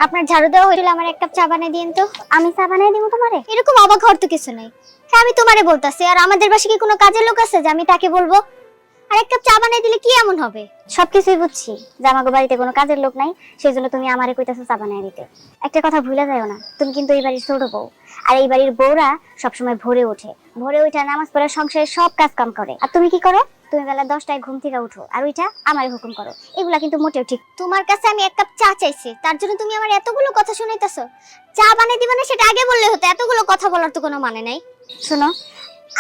আপনার ঝাড়ু দেওয়া হইলে আমার এক কাপ চা বানিয়ে দিন তো। আমি চা বানিয়ে দিব তোমারে? এরকম অবাক হওয়ার তো কিছু নাই। হ্যাঁ আমি তোমারে বলতাছি, আর আমাদের বাসায় কি কোনো কাজের লোক আছে যে আমি তাকে বলবো? আর এক কাপ চা বানিয়ে দিলে কি এমন হবে? সবকিছুই বুঝছি যে আমাগো বাড়িতে কোনো কাজের লোক নাই, সেজন্য তুমি আমারে কইতাছো চা বানিয়ে দিতে। একটা কথা ভুলে যাও না, তুমি কিন্তু এই বাড়ির ছোট বউ। আর এই বাড়ির বউরা সবসময় ভোরে ওঠে, ভোরে উঠে নামাজ পড়ে সংসারের সব কাজ কাম করে। আর তুমি কি করো? তুমি বেলা 10টায় ঘুম থেকে উঠো আর ওইটা আমারে হুকুম করো। এগুলা কিন্তু মোটেও ঠিক। তোমার কাছে আমি এক কাপ চা চাইছি, তার জন্য তুমি আমার এতগুলো কথা শুনাইতেছো? চা বানিয়ে দিবে না সেটা আগে বললে হতো, এতগুলো কথা বলার তো কোনো মানে নাই। শোনো,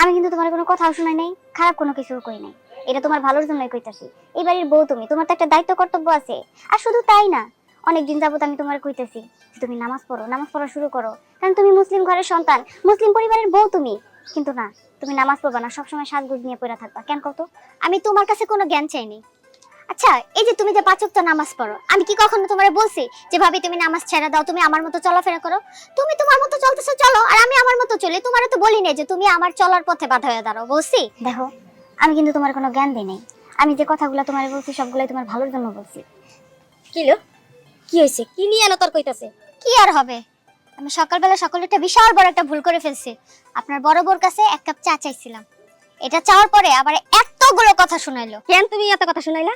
আমি কিন্তু তোমার কোনো কথাও শুনাই নাই, খারাপ কোনো কিছু কই নাই। এটা তোমার ভালোর জন্যই কইতাছি। এই বাড়ির বউ তুমি, তোমার তো একটা দায়িত্ব কর্তব্য আছে। আর শুধু তাই না, অনেকদিন যাবত আমি তোমার কইতাছি যে তুমি নামাজ পড়ো, নামাজ পড়া শুরু করো, কারণ তুমি মুসলিম ঘরের সন্তান, মুসলিম পরিবারের বউ তুমি। কিন্তু না, তুমি নামাজ পড়বা না, সবসময় সাজগোজ নিয়ে পড়ে থাকবা। কেন কত? আমি তোমার কাছে কোনো জ্ঞান চাইনি। আচ্ছা, এই যে তুমি যে 5 ওয়াক্ত নামাজ পড়ো, আমি কি কখনো তোমারে বলছি যে ভাবি তুমি নামাজ ছেড়ে দাও, তুমি আমার মতো চলাফেরা করো? তুমি তোমার মতো চলতেছো, চলো, আর আমি আমার মতো চলি। তোমারে তো বলি নাই যে তুমি আমার চলার পথে বাধা হয়ে দাঁড়াও, বলছি? দেখো, আমি কিন্তু তোমার কোনো জ্ঞান দিই নাই। আমি যে কথাগুলো তোমার বলছি সবগুলাই তোমার ভালোর জন্য বলছি। কিলো কি হয়েছে? কি নিয়ে এত তর্ক হইতাছে? কি আর হবে, আমি সকালবেলা সকালে একটা বিশাল বড় একটা ভুল করে ফেলছি। আপনার বড় বউর কাছে এক কাপ চা চাইছিলাম, এটা চাওয়ার পরে আবার এতগুলো কথা শুনাইলো। কেন তুমি এত কথা শুনাইলা?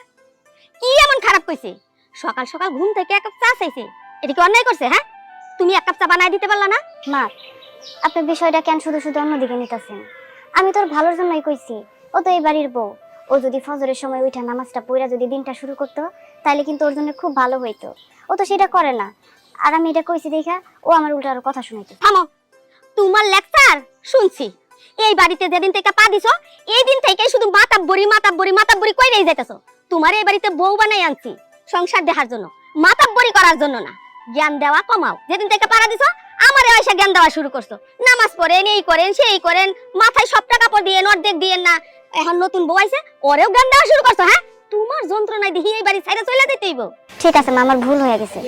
কি এমন খারাপ কইছে? সকাল সকাল ঘুম থেকে এক কাপ চা চাইছে, এটা কি অন্যায় করছে? হ্যাঁ, তুমি এক কাপ চা বানাই দিতে পারলা না? মা, আপনি বিষয়টা কেন শুধু শুধু অন্যদিকে নিতেছেন? আমি তোর ভালোর জন্যই কইছি। ও তো এই বাড়ির বউ। ও যদি ফজরের সময় উঠা নামাজটা পড়া যদি দিনটা শুরু করতো, তাহলে কিন্তু ওর জন্য খুব ভালো হইতো। ও তো সেটা করে না। আর আমি এটা কইছি দেখা ও আমার উল্টা আরো কথা শুনাইতো। থামো, তোমার লেকচার শুনছি। এই বাড়িতে যেদিন থেকে পা দিছো, এই দিন থেকে শুধু মাতাব্বরি মাতাব্বরি মাতাব্বরি কইরাই যাইতাছো। তোমার এই বাড়িতে বউ বানাই আনছি সংসার দেখার জন্য, মাতাব্বরি করার জন্য না। জ্ঞান দেওয়া কমাও। যেদিন থেকে পাড়া দিছো, আমারে এসে জ্ঞান দেওয়া শুরু করছো। নামাজ পড়েন, এই করেন, সেই করেন, মাথায় সব টাকা পর দিয়ে অর্ধেক দিয়েন না। এখন নতুন বউ আইছে, ওরেও জ্ঞান দেওয়া শুরু করছো। হ্যাঁ, তোমার যন্ত্রণায় দেখি এই বাড়ি ছাইড়া চলে যেতেইব। ঠিক আছে মা, আমার ভুল হয়ে গেছে।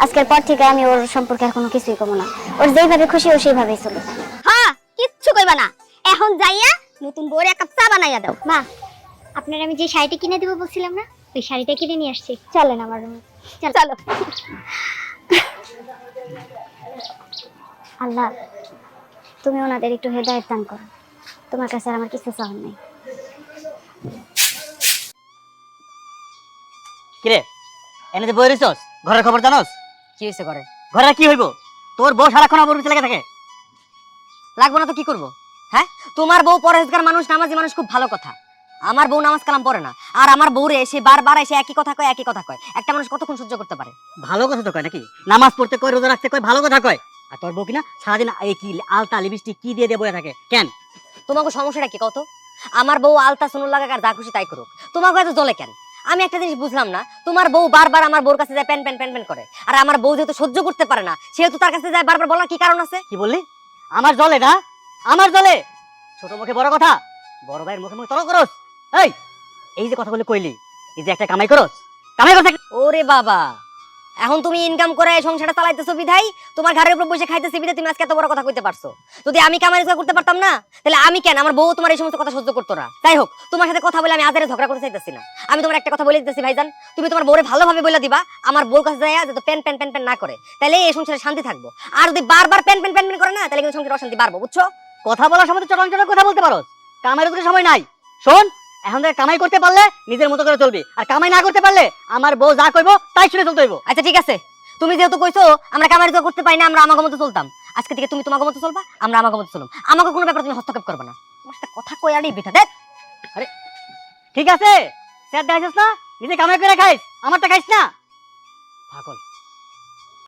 আজকের পর থেকে আমি ওর সম্পর্কে আর কোনো কিছুই কমো না। ওর যেইভাবে খুশি ও সেইভাবেই চলবে। হ্যাঁ, কিচ্ছু কইবা না। এখন যাইয়া নতুন বউরে এক কাপ চা বানাইয়া দাও। মা, আপনার আমি যে শাড়িটা কিনে দিব বলছিলাম না, ওই শাড়িটা কিনে নিয়ে আসছি, চলেন আমার রুমে। চলো। আল্লাহ, তুমি ওনাদের একটু হেদায়েত দান করো। তোমার কাছে আর আমার কিছু চাওয়ার নেই। কিরে এনে যে বই রইছস, ঘরের খবর জানোস? কি হয়েছে ঘরে? ঘরে কি হইব? তোর বউ সারাক্ষণ আমার উপরে লেগে থাকে। লাগবো না তো কি করবো? হ্যাঁ, তোমার বউ পরহেজগার মানুষ, নামাজি মানুষ, খুব ভালো কথা। আমার বউ নামাজ কালাম পড়ে না, আর আমার বউরে এসে বারবার এসে একই কথা কয়, একই কথা কয়। একটা মানুষ কতক্ষণ সহ্য করতে পারে? ভালো কথা তো কয় নাকি? নামাজ পড়তে কয়, রোজা রাখতে কয়, ভালো কথা কয়। আর তোর বউ কিনা সারাদিন এই কি আলতা লিপস্টিক কি দিয়ে দিয়ে বয়ে থাকে কেন? তোমাকে সমস্যাটা কি কত? আমার বউ আলতা সুনুর লাগা আর যা খুশি তাই করুক, তোমাকে এত জ্বলে কেন? আমি একটা জিনিস বুঝলাম না, তোমার বউ বারবার আমার বউর কাছে যায় প্যান প্যান প্যান প্যান করে, আর আমার বউ যেহেতু সহ্য করতে পারে না, সেহেতু তার কাছে যায় বারবার। বলার কি কারণ আছে? কি বললি? আমার জলে না? আমার জলে? ছোট মুখে বড় কথা, বড় ভাইয়ের মুখে মুখে তর্ক করস। এই এই যে কথা বলে কইলি, এই যে একটা কামাই করস, কামাই করছ? ওরে বাবা, এখন তুমি ইনকাম করে এই সংসারটা চালাইতেছো বিধাই, তোমার ঘরের উপর বসে খাইতেছি বিধাই তুমি আজকে এত বড় কথা কইতে পারছো। যদি আমি কামাই রোজগার করতে পারতাম না, তাহলে আমি কেন, আমার বউ তোমার এই সমস্ত কথা সহ্য করতো না। যাই হোক, তোমার সাথে কথা বলে আমি আজারে ঝগড়া করতে চাইতেছি না। আমি তোমার একটা কথা বলে দিতেছি ভাইজান, তুমি তোমার বউরে ভালোভাবে বলে দিবা আমার বউর কাছে যায় যাতে প্যান প্যান প্যান প্যান না করে, তাহলে এই সংসারে শান্তি থাকবো। আর যদি বারবার প্যান প্যান প্যান প্যান করে না, তাহলে কিন্তু সংসারে অশান্তি বাড়বো, বুঝছো? কথা বলার সময় তো চটন চটন কথা বলতে পারোস, কামাইয়ের উপরে সময় নাই। শোন, এখন থেকে কামাই করতে পারলে নিজের মতো করে চলবি, আর কামাই না করতে পারলে আমার বউ যা কইবো তাই শুনে চলতে হইব। আচ্ছা ঠিক আছে, তুমি যেহেতু কইছো আমরা কামাই রোজগার করতে পারি না, আমরা আমাকে মতো চলতাম, আজকে থেকে তুমি তোমাকে মতো চলবা, আমরা আমাকে মতো চললাম। আমাকে কোনো ব্যাপারে তুমি হস্তক্ষেপ করবে না। তোমার সাথে কথা কই আড়ি বিঠা দেখ। আরে ঠিক আছে, স্যার দেখাইছিস না, নিজে কামাই করে খাইস, আমারটা খাইস না, পাগল।